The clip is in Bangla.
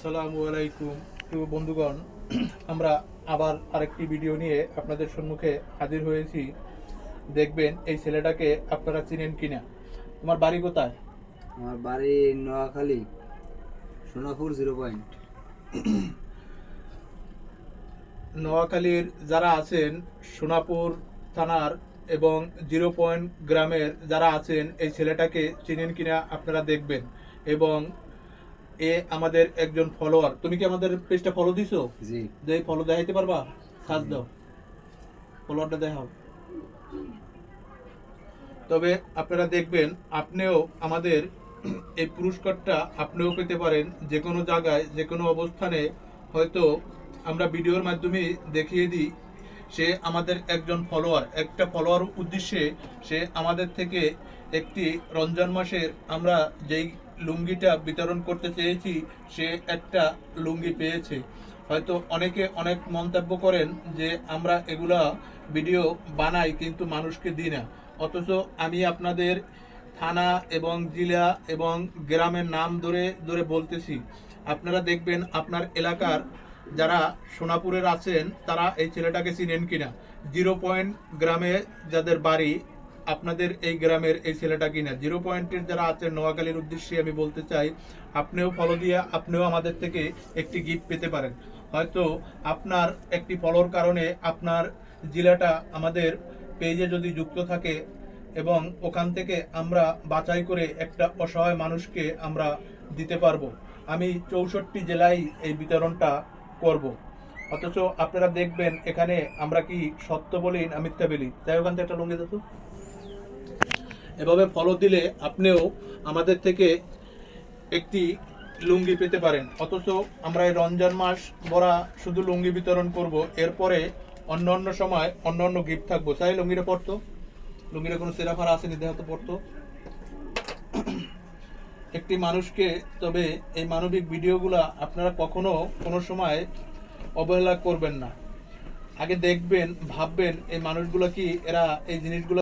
আসসালামু আলাইকুম প্রিয় বন্ধুগণ, আমরা আবার আরেকটি ভিডিও নিয়ে আপনাদের সম্মুখে হাজির হয়েছি। দেখবেন এই ছেলেটাকে আপনারা চিনেন কিনা। তোমার বাড়ি কোথায়? আমার বাড়ি নোয়াখালী, সোনাপুর 0 পয়েন্ট। নোয়াখালীর যারা আছেন, সোনাপুর থানার এবং 0 পয়েন্ট গ্রামের যারা আছেন, এই ছেলেটাকে চিনেন কিনা আপনারা দেখবেন। এবং এ আমাদের একজন ফলোয়ার। তুমি কি আমাদের পেজটা ফলো দিছো? জি। যে ফলো দেখাইতে পারবা? সার্চ দাও, ফলোয়ারটা দেখাও। তবে আপনারা দেখবেন, আপনিও আমাদের এই পুরস্কারটা আপনিও পেতে পারেন। যে কোনো জায়গায়, যে কোনো অবস্থানে, হয়তো আমরা ভিডিওর মাধ্যমে দেখিয়ে দিই সে আমাদের একজন ফলোয়ার। একটা ফলোয়ার উদ্দেশ্যে সে আমাদের থেকে একটি রমজান মাসের আমরা যেই লুঙ্গিটা বিতরণ করতে চেয়েছি, সে একটা লুঙ্গি পেয়েছে। হয়তো অনেকে অনেক মন্তব্য করেন যে আমরা এগুলা ভিডিও বানাই কিন্তু মানুষকে দিই না, অথচ আমি আপনাদের থানা এবং জেলা এবং গ্রামের নাম ধরে ধরে বলতেছি। আপনারা দেখবেন আপনার এলাকার যারা সোনাপুরের আছেন তারা এই ছেলেটাকে চিনেন কিনা। 0 পয়েন্ট গ্রামে যাদের বাড়ি, আপনাদের এই গ্রামের এই ছেলেটা কিনা। 0 পয়েন্টের যারা আছেন নোয়াখালীর উদ্দেশ্যে আমি বলতে চাই, আপনিও ফলো দিয়ে আপনিও আমাদের থেকে একটি গিফট পেতে পারেন। হয়তো আপনার একটি ফলোর কারণে আপনার জেলাটা আমাদের পেজে যদি যুক্ত থাকে এবং ওখান থেকে আমরা বাছাই করে একটা অসহায় মানুষকে আমরা দিতে পারবো। আমি 64 জেলায় এই বিতরণটা করব। অথচ আপনারা দেখবেন এখানে আমরা কি সত্য বলি না মিথ্যা বলি। তাই ওখান থেকে একটা লুঙ্গি দিত। এভাবে ফলো দিলে আপনিও আমাদের থেকে একটি লুঙ্গি পেতে পারেন। অথচ আমরা এই রমজান মাস ভরা শুধু লুঙ্গি বিতরণ করব, এরপরে অন্য অন্য সময় অন্য অন্য গিফট থাকবো। চাই লুঙ্গিটা পড়তো, লুঙ্গিটা কোনো সেরাফার আসেনি, দেহ তো পড়তো একটি মানুষকে। তবে এই মানবিক ভিডিওগুলা আপনারা কখনো কোনো সময় অবহেলা করবেন না। আগে দেখবেন, ভাববেন এই মানুষগুলো কি এরা এই জিনিসগুলো